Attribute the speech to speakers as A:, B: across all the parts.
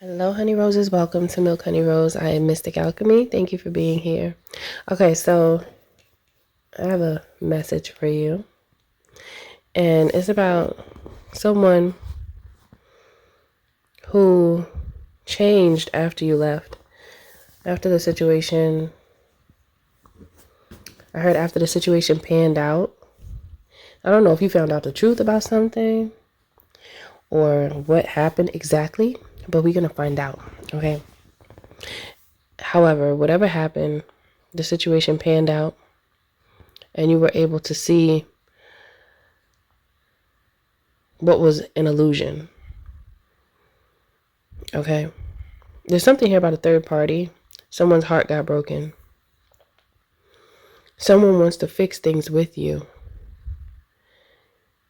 A: Hello, Honey Roses. Welcome to Milk Honey Rose. I am Mystic Alchemy. Thank you for being here. Okay, so I have a message for you, and it's about someone who changed after you left. After the situation, I heard after the situation panned out. I don't know if you found out the truth about something or what happened exactly, but we're going to find out, okay? However, whatever happened, the situation panned out, and you were able to see what was an illusion. Okay? There's something here about a third party. Someone's heart got broken. Someone wants to fix things with you.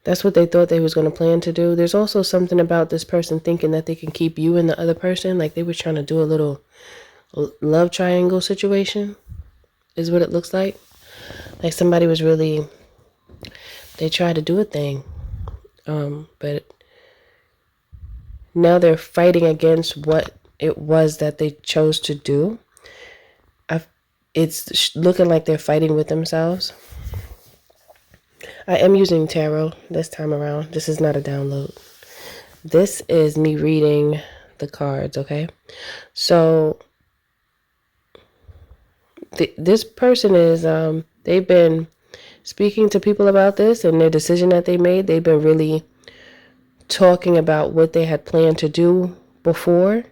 A: That's what they thought they was going to plan to do. There's also something about this person thinking that they can keep you and the other person. Like they were trying to do a little love triangle situation is what it looks like. Like somebody was really, they tried to do a thing. But now they're fighting against what it was that they chose to do. It's looking like they're fighting with themselves. I am using tarot this time around. This is not a download. This is me reading the cards, okay? So this person is, they've been speaking to people about this and their decision that they made. They've been really talking about what they had planned to do before,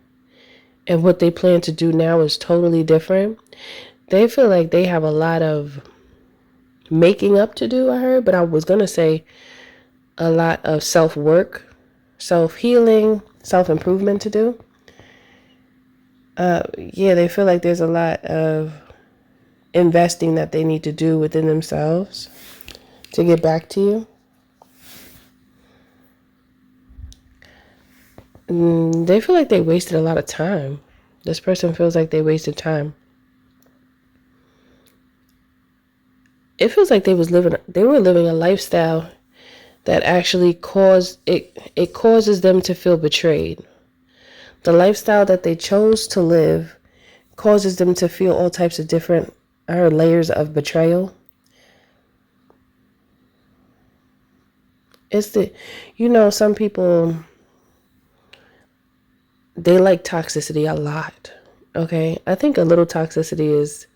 A: and what they plan to do now is totally different. They feel like they have a lot of making up to do, I heard, but I was going to say a lot of self-work, self-healing, self-improvement to do. Yeah, they feel like there's a lot of investing that they need to do within themselves to get back to you. They feel like they wasted a lot of time. This person feels like they wasted time. It feels like they were living a lifestyle that actually it causes them to feel betrayed. The lifestyle that they chose to live causes them to feel all types of different layers of betrayal. It's some people, they like toxicity a lot. Okay, I think a little toxicity is,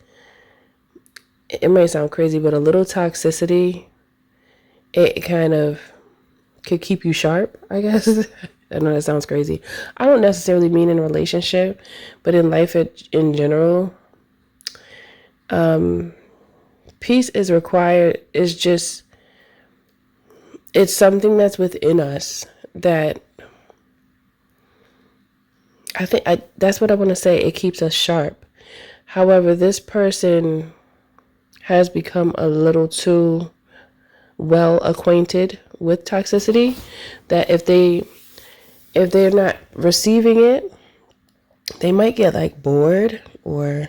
A: it may sound crazy, but a little toxicity, it kind of could keep you sharp, I guess. I know that sounds crazy. I don't necessarily mean in a relationship, but in life in general. Peace is required. It's something that's within us that that's what I want to say. It keeps us sharp. However, this person has become a little too well acquainted with toxicity that if they're not receiving it, they might get like bored, or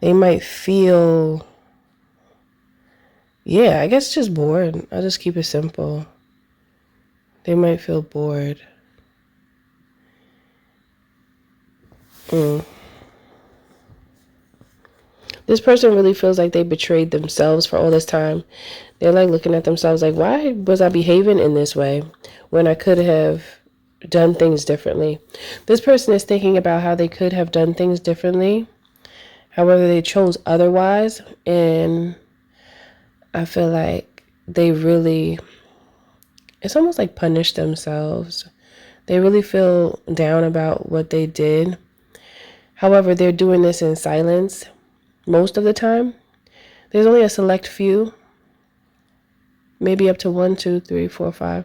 A: they might feel, yeah, I guess just bored. I'll just keep it simple. They might feel bored. This person really feels like they betrayed themselves for all this time. They're like looking at themselves like, why was I behaving in this way when I could have done things differently? This person is thinking about how they could have done things differently. However, they chose otherwise. And I feel like they really, it's almost like punished themselves. They really feel down about what they did. However, they're doing this in silence most of the time. There's only a select few, maybe up to 1, 2, 3, 4, 5.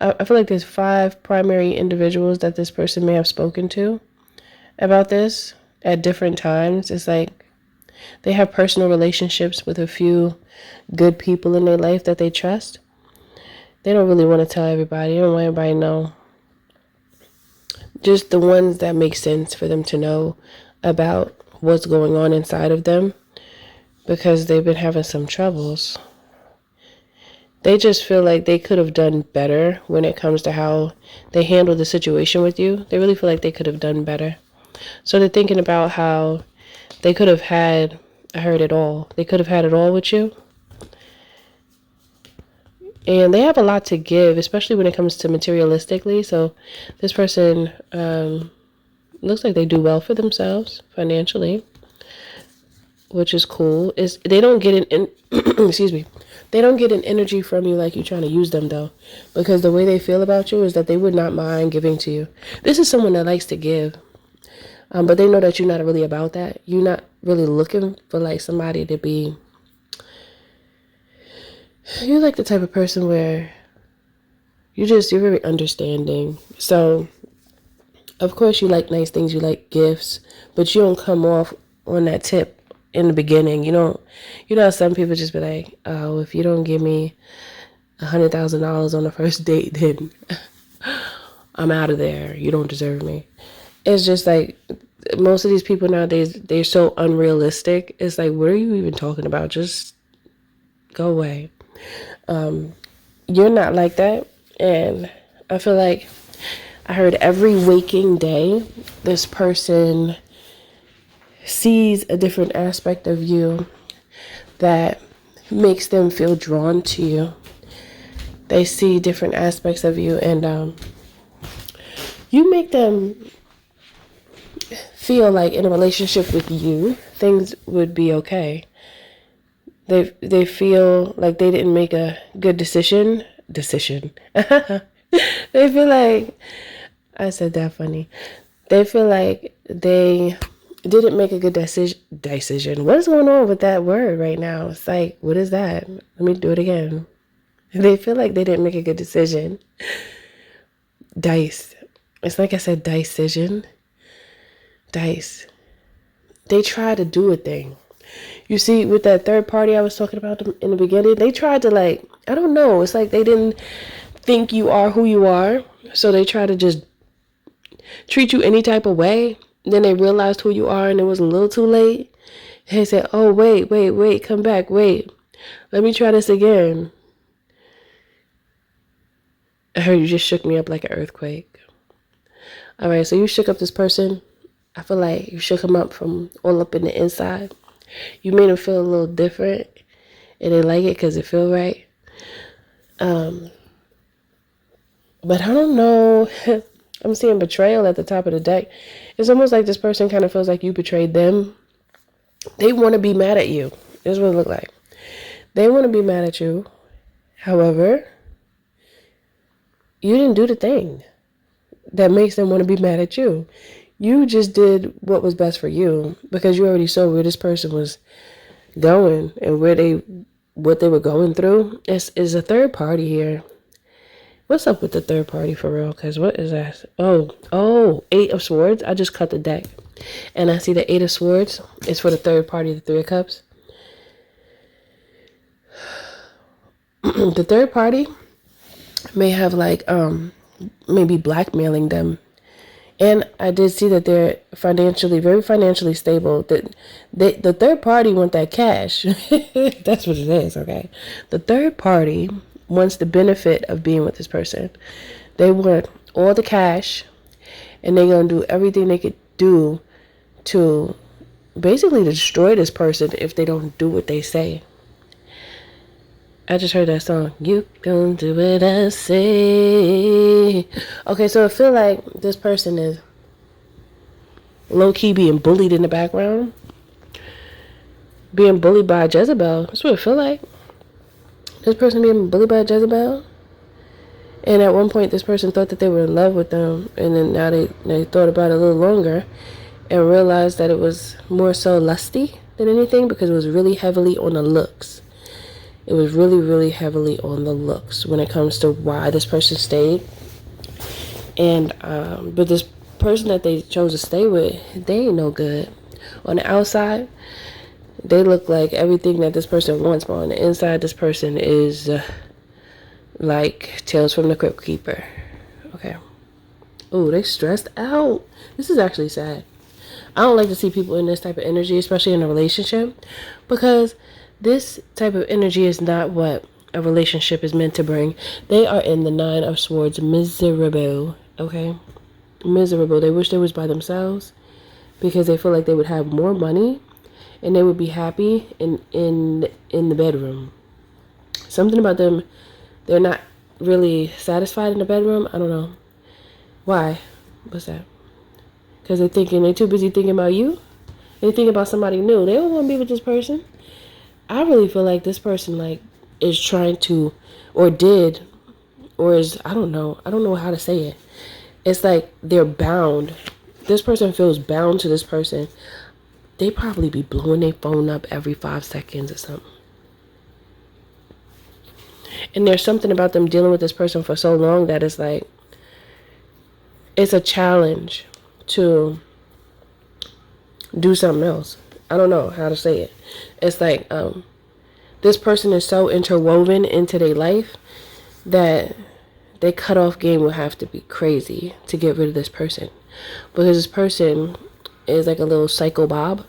A: I feel like there's 5 primary individuals that this person may have spoken to about this at different times. It's like they have personal relationships with a few good people in their life that they trust. They don't really want to tell everybody. They don't want everybody to know. Just the ones that make sense for them to know about what's going on inside of them, because they've been having some troubles. They just feel like they could have done better when it comes to how they handled the situation with you. They really feel like they could have done better. So they're thinking about how they could have had, I heard it all. They could have had it all with you. And they have a lot to give, especially when it comes to materialistically. So this person looks like they do well for themselves financially, which is cool. Is they don't get an excuse me, they don't get an energy from you like you're trying to use them though, because the way they feel about you is that they would not mind giving to you. This is someone that likes to give, but they know that you're not really about that. You're not really looking for like somebody to be. You're like the type of person where you're very understanding. So of course you like nice things, you like gifts, but you don't come off on that tip in the beginning. You know how some people just be like, oh, if you don't give me $100,000 on the first date, then I'm out of there. You don't deserve me. It's just like most of these people nowadays, they're so unrealistic. It's like, what are you even talking about? Just go away. You're not like that. And I feel like I heard every waking day, this person sees a different aspect of you that makes them feel drawn to you. They see different aspects of you, and you make them feel like in a relationship with you, things would be okay. They feel like they didn't make a good decision. They feel like, I said that funny. They feel like they didn't make a good decision. What is going on with that word right now? It's like, what is that? Let me do it again. They feel like they didn't make a good decision. Dice. It's like I said, decision. Dice. They try to do a thing. You see, with that third party I was talking about in the beginning, they tried to like, I don't know. It's like they didn't think you are who you are. So they try to just treat you any type of way. Then they realized who you are and it was a little too late. They said, oh, wait, come back, wait. Let me try this again. I heard you just shook me up like an earthquake. All right, so you shook up this person. I feel like you shook him up from all up in the inside. You made him feel a little different. And they like it because it feel right. But I don't know. I'm seeing betrayal at the top of the deck. It's almost like this person kind of feels like you betrayed them. They want to be mad at you. This is what it look like. They want to be mad at you. However, you didn't do the thing that makes them want to be mad at you. You just did what was best for you because you already saw where this person was going and what they were going through. Is a third party here. What's up with the third party for real? Because what is that? Oh, 8 of Swords. I just cut the deck. And I see the 8 of Swords is for the third party, the 3 of Cups. The third party may have like, maybe blackmailing them. And I did see that they're very financially stable. The third party want that cash. That's what it is, okay? The third party wants the benefit of being with this person. They want all the cash, and they're going to do everything they could do to basically destroy this person if they don't do what they say. I just heard that song. You don't do what I say. Okay, so I feel like this person is low-key being bullied in the background. Being bullied by Jezebel. That's what it feel like. This person being bullied by Jezebel. And at one point, this person thought that they were in love with them. And then now they thought about it a little longer and realized that it was more so lusty than anything because it was really heavily on the looks. It was really, really heavily on the looks when it comes to why this person stayed. And, but this person that they chose to stay with, they ain't no good. On the outside, they look like everything that this person wants, but on the inside, this person is like Tales from the Crypt Keeper. Okay. Oh, they stressed out. This is actually sad. I don't like to see people in this type of energy, especially in a relationship, because this type of energy is not what a relationship is meant to bring. They are in the Nine of Swords, miserable, okay? Miserable. They wish they was by themselves because they feel like they would have more money and they would be happy in the bedroom. Something about them, they're not really satisfied in the bedroom. I don't know. Why? What's that? Because they're too busy thinking about you. They think about somebody new. They don't want to be with this person. I really feel like this person like is trying to, or did, or is, I don't know how to say it. It's like they're bound. This person feels bound to this person. They probably be blowing their phone up every 5 seconds or something. And there's something about them dealing with this person for so long that it's like, it's a challenge to do something else. I don't know how to say it. It's like this person is so interwoven into their life that their cutoff game will have to be crazy to get rid of this person. Because this person is like a little psycho Bob.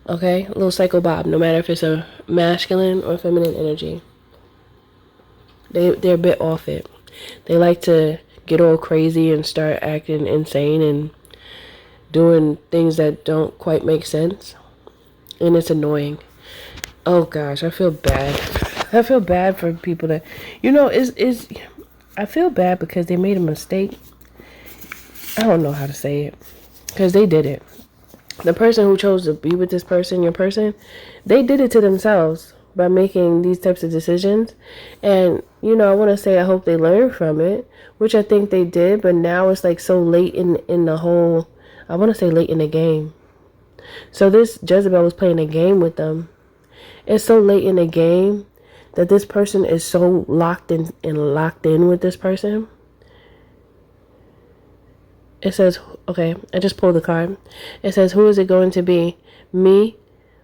A: Okay? A little psycho Bob. No matter if it's a masculine or feminine energy. They're a bit off it. They like to get all crazy and start acting insane and doing things that don't quite make sense. And it's annoying. Oh gosh, I feel bad. I feel bad for people that, I feel bad because they made a mistake. I don't know how to say it. Because they did it. The person who chose to be with this person, your person, they did it to themselves by making these types of decisions. And, I want to say I hope they learn from it, which I think they did. But now it's like so late in the whole, I want to say late in the game. So this Jezebel was playing a game with them. It's so late in the game that this person is so locked in with this person. It says, okay, I just pulled the card. It says, who is it going to be? Me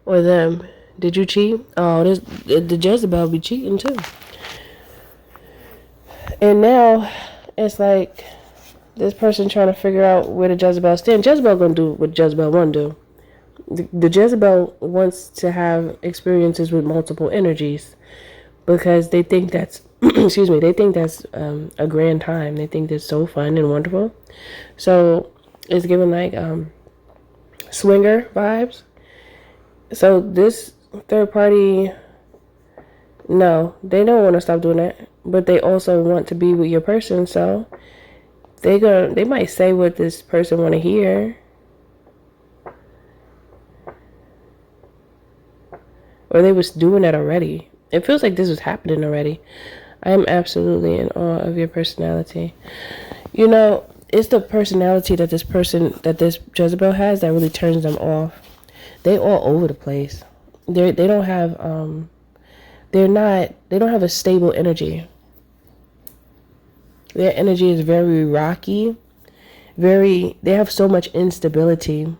A: or them? Did you cheat? Oh, the Jezebel be cheating too. And now it's like this person trying to figure out where the Jezebel stands. Jezebel gonna do what Jezebel want to do. The Jezebel wants to have experiences with multiple energies because they think that's excuse me, they think that's a grand time. They think that's so fun and wonderful. So it's given like swinger vibes. So this third party, no, they don't want to stop doing that, but they also want to be with your person. So they might say what this person want to hear. Or they was doing that already. It feels like this was happening already. I am absolutely in awe of your personality. It's the personality that this Jezebel has that really turns them off. They all over the place. They don't have they don't have a stable energy. Their energy is very rocky. They have so much instability.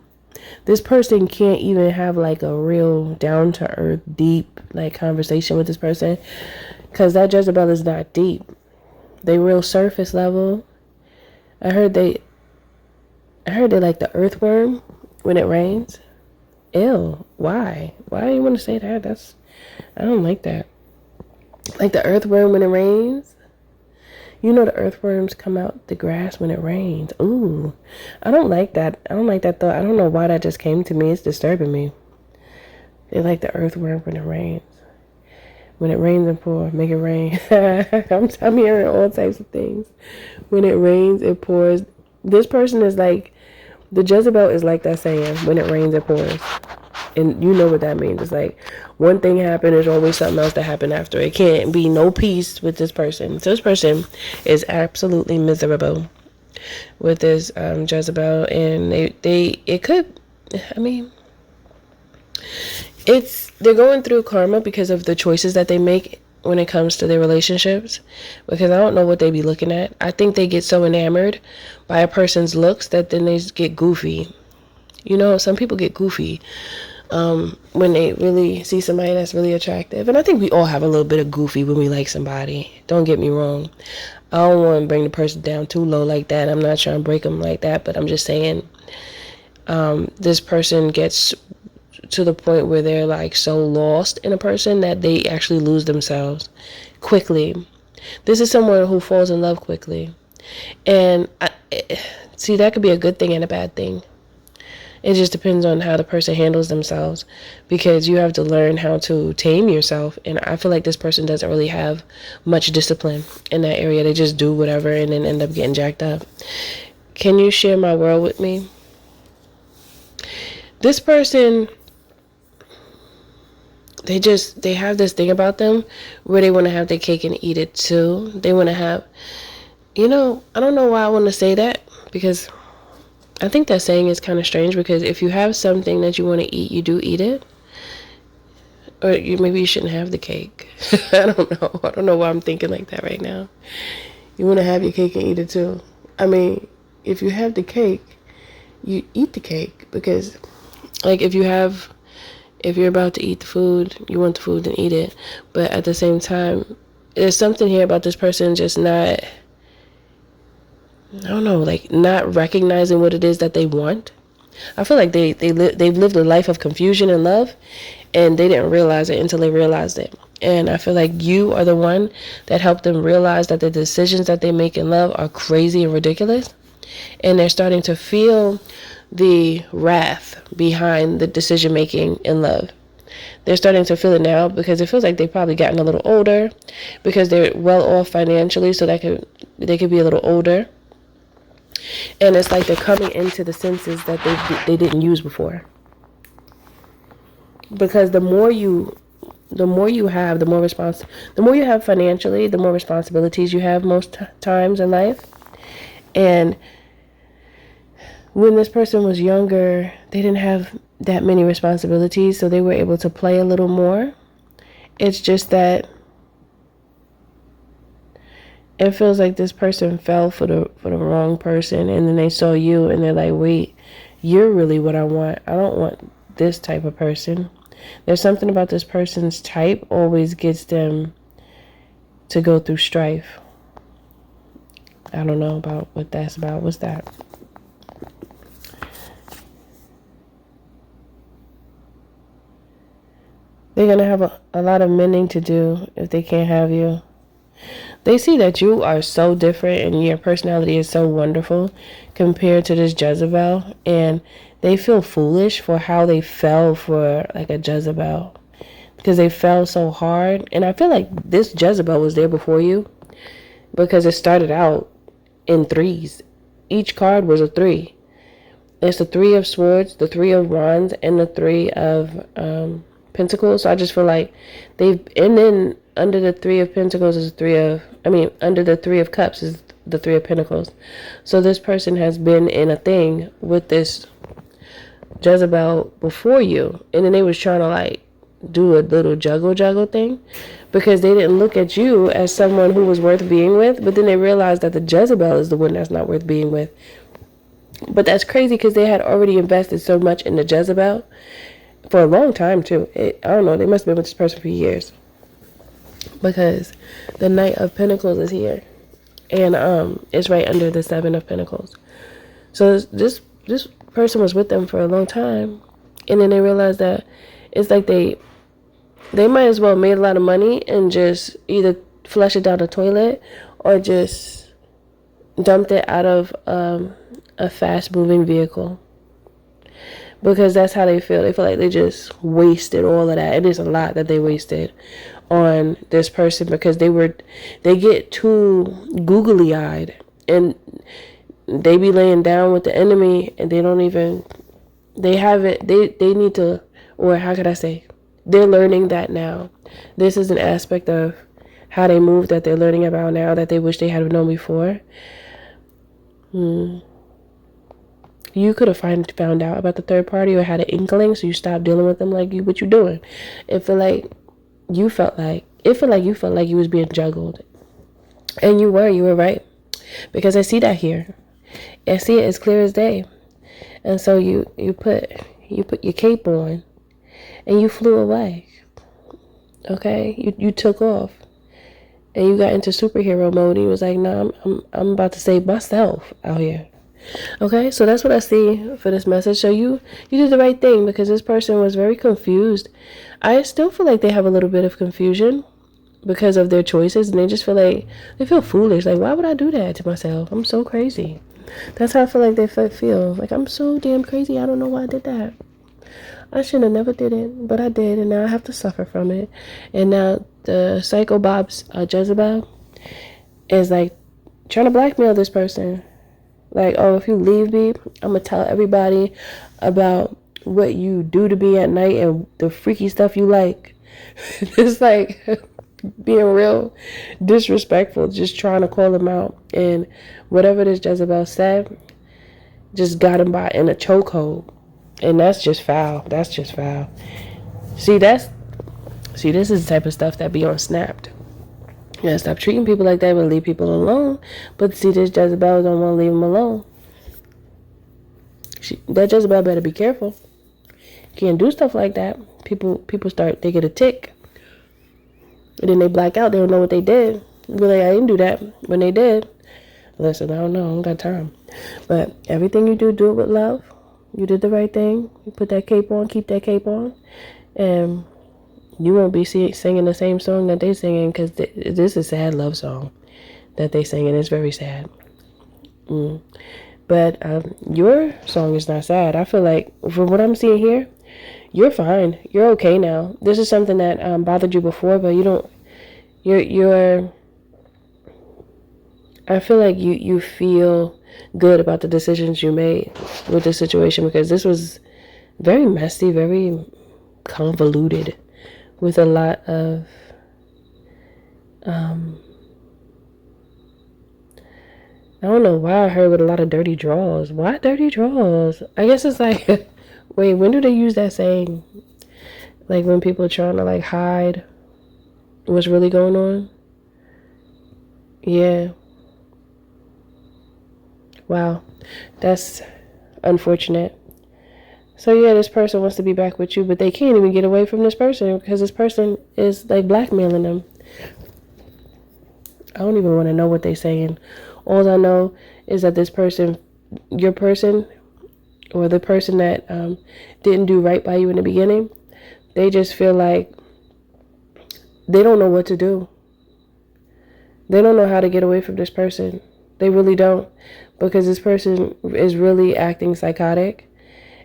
A: This person can't even have like a real down to earth, deep like conversation with this person because that Jezebel is not deep. They real surface level. I heard they like the earthworm when it rains. Ew. Why? Why do you want to say that? I don't like that. Like the earthworm when it rains. The earthworms come out the grass when it rains. Ooh. I don't like that. I don't like that thought. I don't know why that just came to me. It's disturbing me. They like the earthworm when it rains. When it rains and pours, make it rain. I'm hearing all types of things. When it rains, it pours. This person is like, the Jezebel is like that saying, when it rains, it pours. And you know what that means. It's like one thing happened, there's always something else to happen after. It can't be no peace with this person. So this person is absolutely miserable with this Jezebel. And they're going through karma because of the choices that they make when it comes to their relationships. Because I don't know what they be looking at. I think they get so enamored by a person's looks that then they get goofy. Some people get goofy when they really see somebody that's really attractive. And I think we all have a little bit of goofy when we like somebody. Don't get me wrong. I don't want to bring the person down too low like that. I'm not trying to break them like that. But I'm just saying this person gets to the point where they're like so lost in a person that they actually lose themselves quickly. This is someone who falls in love quickly. And see, that could be a good thing and a bad thing. It just depends on how the person handles themselves, because you have to learn how to tame yourself. And I feel like this person doesn't really have much discipline in that area. They just do whatever and then end up getting jacked up. Can you share my world with me? This person, they have this thing about them where they want to have their cake and eat it too. They want to have, I don't know why I want to say that, because I think that saying is kind of strange, because if you have something that you want to eat, you do eat it. Or maybe you shouldn't have the cake. I don't know. I don't know why I'm thinking like that right now. You want to have your cake and eat it too. I mean, if you have the cake, you eat the cake, because like if you're about to eat the food, you want the food and eat it. But at the same time, there's something here about this person just not, I don't know, like not recognizing what it is that they want. I feel like they've lived a life of confusion and love, and they didn't realize it until they realized it. And I feel like you are the one that helped them realize that the decisions that they make in love are crazy and ridiculous. And they're starting to feel the wrath behind the decision making in love. They're starting to feel it now, because it feels like they've probably gotten a little older, because they're well off financially, so they could be a little older. And it's like they're coming into the senses that they didn't use before. Because the more you have, the more you have financially, the more responsibilities you have most times in life. And when this person was younger, they didn't have that many responsibilities, so they were able to play a little more. It's just that it feels like this person fell for the wrong person, and then they saw you and they're like, wait, you're really what I want. I don't want this type of person. There's something about this person's type always gets them to go through strife. I don't know about what that's about. What's that? They're going to have a lot of mending to do if they can't have you. They see that you are so different and your personality is so wonderful compared to this Jezebel, and they feel foolish for how they fell for like a Jezebel, because they fell so hard. And I feel like this Jezebel was there before you, because it started out in threes. Each card was a three. It's the Three of Swords, the Three of Wands, and the Three of Pentacles. So I just feel like and then under the Three of Pentacles is under the Three of Cups is the Three of Pentacles. So this person has been in a thing with this Jezebel before you, and then they was trying to like do a little juggle thing, because they didn't look at you as someone who was worth being with, but then they realized that the Jezebel is the one that's not worth being with. But that's crazy, because they had already invested so much in the Jezebel for a long time too. I don't know, they must have been with this person for years, because the Knight of Pentacles is here, and it's right under the Seven of Pentacles. So this person was with them for a long time, and then they realized that it's like they might as well made a lot of money and just either flush it down the toilet or just dumped it out of a fast moving vehicle, because that's how they feel. They feel like they just wasted all of that. It is a lot that they wasted on this person, because they get too googly eyed, and they be laying down with the enemy, and they need to, or how could I say, they're learning that now. This is an aspect of how they move that they're learning about now that they wish they had known before. You could have found out about the third party or had an inkling, so you stopped dealing with them. Like, what you doing? It felt like you felt like you was being juggled, and you were right, because I see that here. I see it as clear as day. And so you put your cape on and you flew away. Okay, you took off and you got into superhero mode. And you was like, "No, I'm about to save myself out here." Okay, so that's what I see for this message. So you did the right thing because this person was very confused. I still feel like they have a little bit of confusion because of their choices, and they just feel like they feel foolish. Like, why would I do that to myself? I'm so crazy. That's how I feel like they feel. Like, I'm so damn crazy. I don't know why I did that. I should have never did it, but I did, and now I have to suffer from it. And now the Psycho Bob's Jezebel is like trying to blackmail this person. Like, oh, if you leave me, I'm gonna tell everybody about what you do to me at night and the freaky stuff you like. It's like being real disrespectful, just trying to call him out. And whatever this Jezebel said, just got him by in a chokehold. And that's just foul. That's just foul. See, this is the type of stuff that be on Snapped. You gotta stop treating people like that and leave people alone. But see, this Jezebel don't want to leave them alone. That Jezebel better be careful. Can't do stuff like that. People they get a tick. And then they black out. They don't know what they did. Really, I didn't do that. When they did, listen, I don't know. I don't got time. But everything you do it with love. You did the right thing. You put that cape on. Keep that cape on. And you won't be singing the same song that they singing, because this is a sad love song that they singing. It's very sad. But your song is not sad. I feel like from what I'm seeing here, you're fine. You're okay now. This is something that bothered you before, but you don't. You're. I feel like you feel good about the decisions you made with this situation, because this was very messy, very convoluted, with a lot of I don't know why I heard with a lot of dirty draws. Why dirty draws? I guess it's like, wait, when do they use that saying? Like when people are trying to like hide what's really going on? Yeah. Wow. That's unfortunate. So yeah, this person wants to be back with you, but they can't even get away from this person because this person is like blackmailing them. I don't even want to know what they're saying. All I know is that this person, your person, or the person that didn't do right by you in the beginning, they just feel like they don't know what to do. They don't know how to get away from this person. They really don't, because this person is really acting psychotic.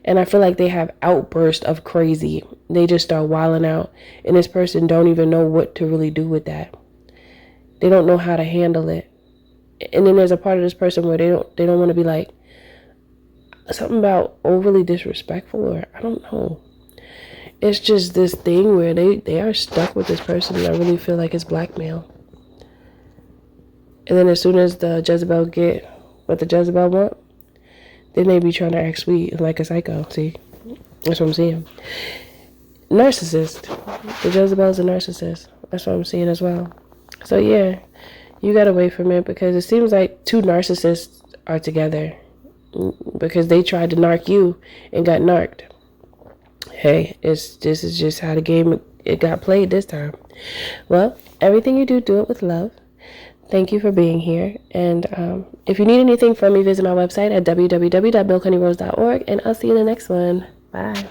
A: And I feel like they have outbursts of crazy. They just start wilding out. And this person don't even know what to really do with that. They don't know how to handle it. And then there's a part of this person where they don't want to be like something about overly disrespectful, or I don't know. It's just this thing where they are stuck with this person, and I really feel like it's blackmail. And then as soon as the Jezebel get what the Jezebel want, then they be trying to act sweet like a psycho. See? That's what I'm seeing. Narcissist. The Jezebel's a narcissist. That's what I'm seeing as well. So yeah, you gotta wait for it, because it seems like two narcissists are together, because they tried to narc you and got narked. Hey, this is just how the game it got played this time. Well, everything you do it with love. Thank you for being here. And if you need anything from me, visit my website at www.milkhoneyRose.org, and I'll see you in the next one. Bye.